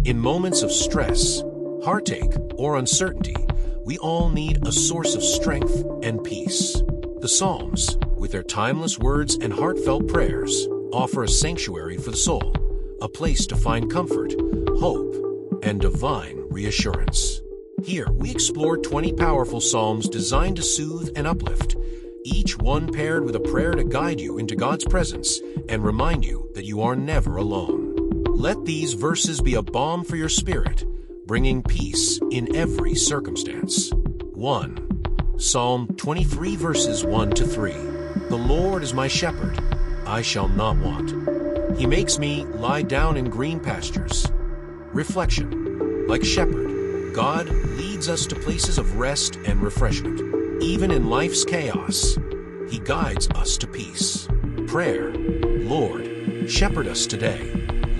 In moments of stress, heartache, or uncertainty, we all need a source of strength and peace. The Psalms, with their timeless words and heartfelt prayers, offer a sanctuary for the soul, a place to find comfort, hope, and divine reassurance. Here, we explore 20 powerful psalms designed to soothe and uplift, each one paired with a prayer to guide you into God's presence and remind you that you are never alone. Let these verses be a balm for your spirit, bringing peace in every circumstance. 1. Psalm 23 verses 1 to 3. The Lord is my shepherd, I shall not want. He makes me lie down in green pastures. Reflection. Like shepherd, God leads us to places of rest and refreshment. Even in life's chaos, He guides us to peace. Prayer. Lord, shepherd us today.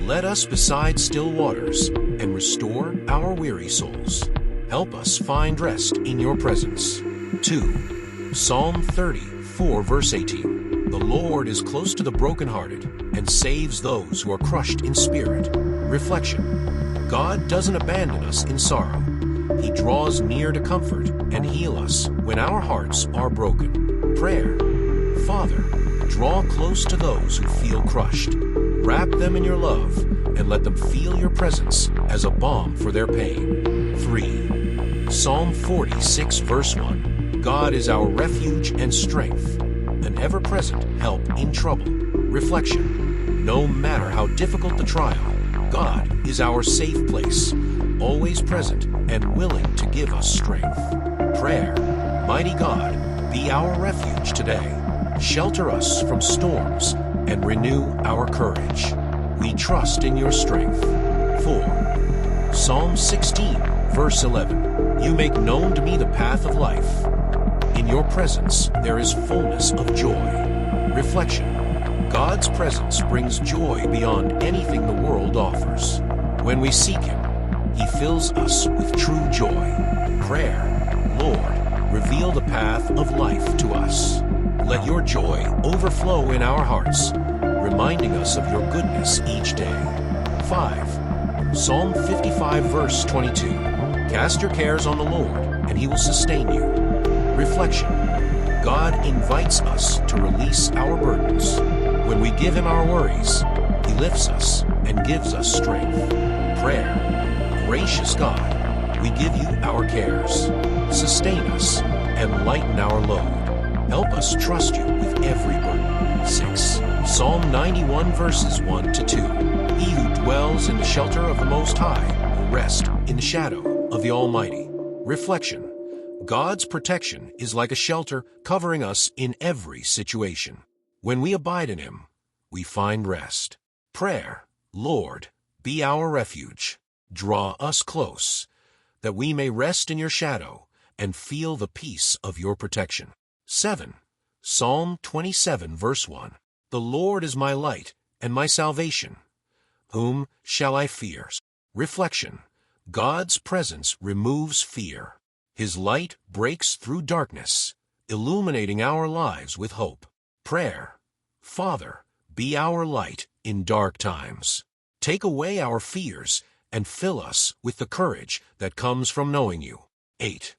Let us beside still waters and restore our weary souls. Help us find rest in your presence. 2. Psalm 34 verse 18. The Lord is close to the brokenhearted and saves those who are crushed in spirit. Reflection. God doesn't abandon us in sorrow. He draws near to comfort and heal us when our hearts are broken. Prayer. Father, draw close to those who feel crushed. Wrap them in your love and let them feel your presence as a balm for their pain. 3. Psalm 46 verse 1. God is our refuge and strength, an ever-present help in trouble. Reflection. No matter how difficult the trial, God is our safe place, always present and willing to give us strength. Prayer. Mighty God, be our refuge today. Shelter us from storms and renew our courage. We trust in your strength. 4. Psalm 16, verse 11. You make known to me the path of life. In your presence there is fullness of joy. Reflection. God's presence brings joy beyond anything the world offers. When we seek Him, He fills us with true joy. Prayer. Lord, reveal the path of life to us. Let your joy overflow in our hearts, reminding us of your goodness each day. 5. Psalm 55 verse 22. Cast your cares on the Lord, and He will sustain you. Reflection. God invites us to release our burdens. When we give Him our worries, He lifts us and gives us strength. Prayer. Gracious God, we give you our cares. Sustain us and lighten our load. Help us trust you with every burden. 6. Psalm 91 verses 1 to 2. He who dwells in the shelter of the Most High will rest in the shadow of the Almighty. Reflection. God's protection is like a shelter covering us in every situation. When we abide in Him, we find rest. Prayer. Lord, be our refuge. Draw us close, that we may rest in your shadow and feel the peace of your protection. 7. Psalm 27 verse 1. The Lord is my light and my salvation. Whom shall I fear? Reflection. God's presence removes fear. His light breaks through darkness, illuminating our lives with hope. Prayer. Father, be our light in dark times. Take away our fears and fill us with the courage that comes from knowing you. 8.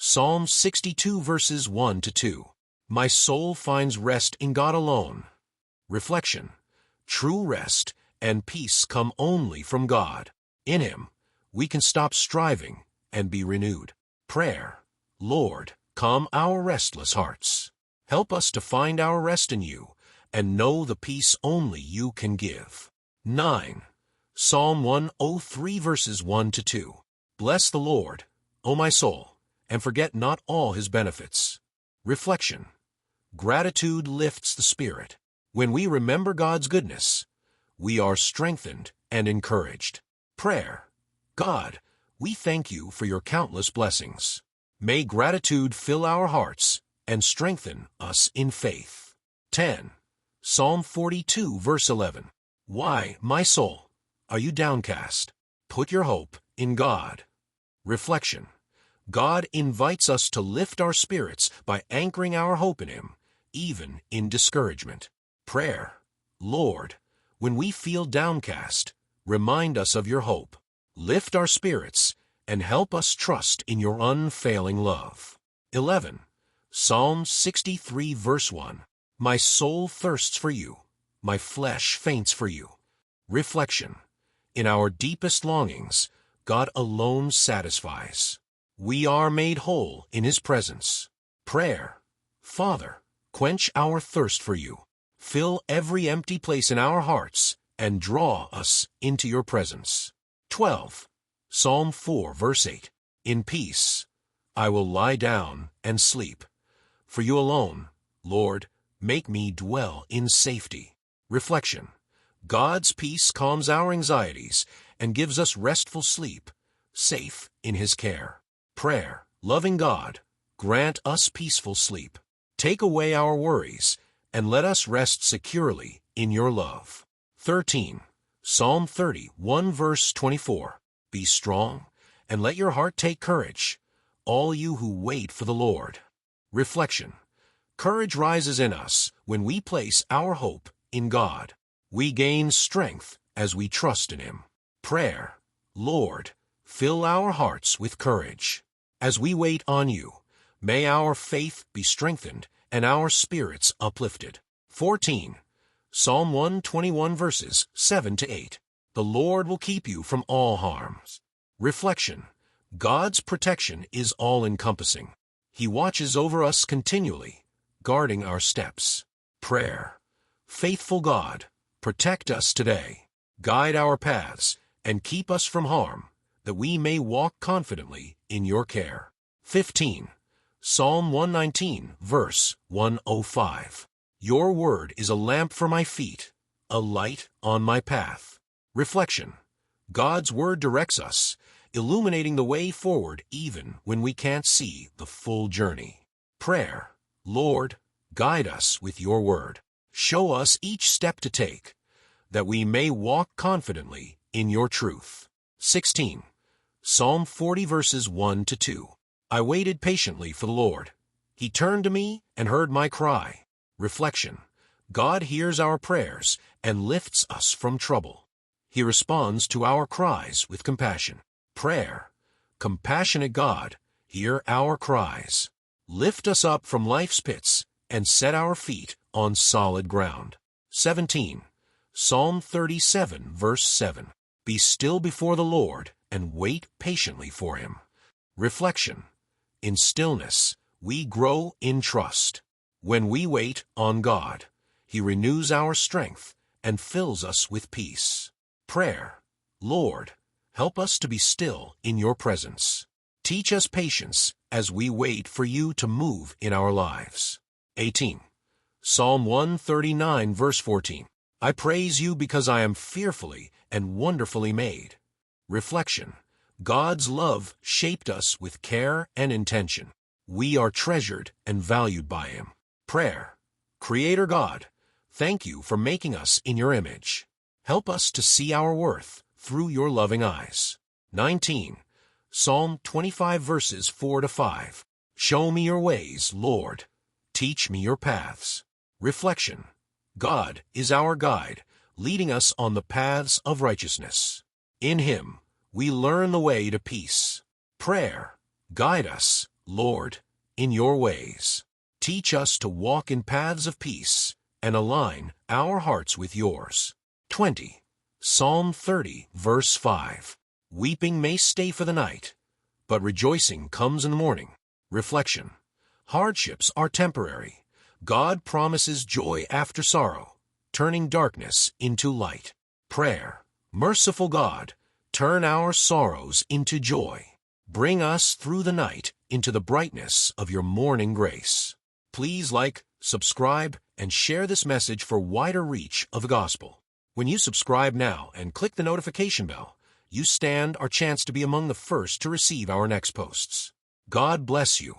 Psalm 62 verses 1 to 2. My soul finds rest in God alone. Reflection. True rest and peace come only from God. In Him, we can stop striving and be renewed. Prayer. Lord, calm our restless hearts. Help us to find our rest in you and know the peace only you can give. 9. Psalm 103 verses 1 to 2. Bless the Lord, O my soul, and forget not all His benefits. Reflection. Gratitude lifts the spirit. When we remember God's goodness, we are strengthened and encouraged. Prayer. God, we thank you for your countless blessings. May gratitude fill our hearts and strengthen us in faith. 10. Psalm 42 verse 11. Why, my soul, are you downcast? Put your hope in God. Reflection. God invites us to lift our spirits by anchoring our hope in Him, even in discouragement. Prayer. Lord, when we feel downcast, remind us of your hope. Lift our spirits and help us trust in your unfailing love. 11. Psalm 63 verse 1. My soul thirsts for you, my flesh faints for you. Reflection. In our deepest longings, God alone satisfies. We are made whole in His presence. Prayer. Father, quench our thirst for you. Fill every empty place in our hearts and draw us into your presence. 12. Psalm 4 verse 8. In peace I will lie down and sleep. For you alone, Lord, make me dwell in safety. Reflection. God's peace calms our anxieties and gives us restful sleep, safe in His care. Prayer. Loving God, grant us peaceful sleep. Take away our worries and let us rest securely in your love. 13. Psalm 31 verse 24. Be strong and let your heart take courage, all you who wait for the Lord. Reflection. Courage rises in us when we place our hope in God. We gain strength as we trust in Him. Prayer. Lord, fill our hearts with courage. As we wait on you, may our faith be strengthened and our spirits uplifted. 14. Psalm 121 verses 7 to 8. The Lord will keep you from all harms. Reflection. God's protection is all-encompassing. He watches over us continually, guarding our steps. Prayer. Faithful God, protect us today. Guide our paths and keep us from harm, that we may walk confidently in your care. 15. Psalm 119, verse 105. Your word is a lamp for my feet, a light on my path. Reflection. God's word directs us, illuminating the way forward even when we can't see the full journey. Prayer. Lord, guide us with your word. Show us each step to take, that we may walk confidently in your truth. 16. Psalm 40 verses 1 to 2. I waited patiently for the Lord. He turned to me and heard my cry. Reflection. God hears our prayers and lifts us from trouble. He responds to our cries with compassion. Prayer. Compassionate God, hear our cries. Lift us up from life's pits and set our feet on solid ground. 17. Psalm 37 verse 7. Be still before the Lord and wait patiently for Him. Reflection. In stillness, we grow in trust. When we wait on God, He renews our strength and fills us with peace. Prayer. Lord, help us to be still in your presence. Teach us patience as we wait for you to move in our lives. 18. Psalm 139 verse 14. I praise you because I am fearfully and wonderfully made. Reflection. God's love shaped us with care and intention. We are treasured and valued by Him. Prayer. Creator God, thank you for making us in your image. Help us to see our worth through your loving eyes. 19. Psalm 25 verses 4 to 5. Show me your ways, Lord. Teach me your paths. Reflection. God is our guide, leading us on the paths of righteousness. In Him, we learn the way to peace. Prayer. Guide us, Lord, in your ways. Teach us to walk in paths of peace and align our hearts with yours. 20. Psalm 30, verse 5. Weeping may stay for the night, but rejoicing comes in the morning. Reflection. Hardships are temporary. God promises joy after sorrow, turning darkness into light. Prayer. Merciful God, turn our sorrows into joy. Bring us through the night into the brightness of your morning grace. Please like, subscribe, and share this message for wider reach of the gospel. When you subscribe now and click the notification bell, you stand our chance to be among the first to receive our next posts. God bless you.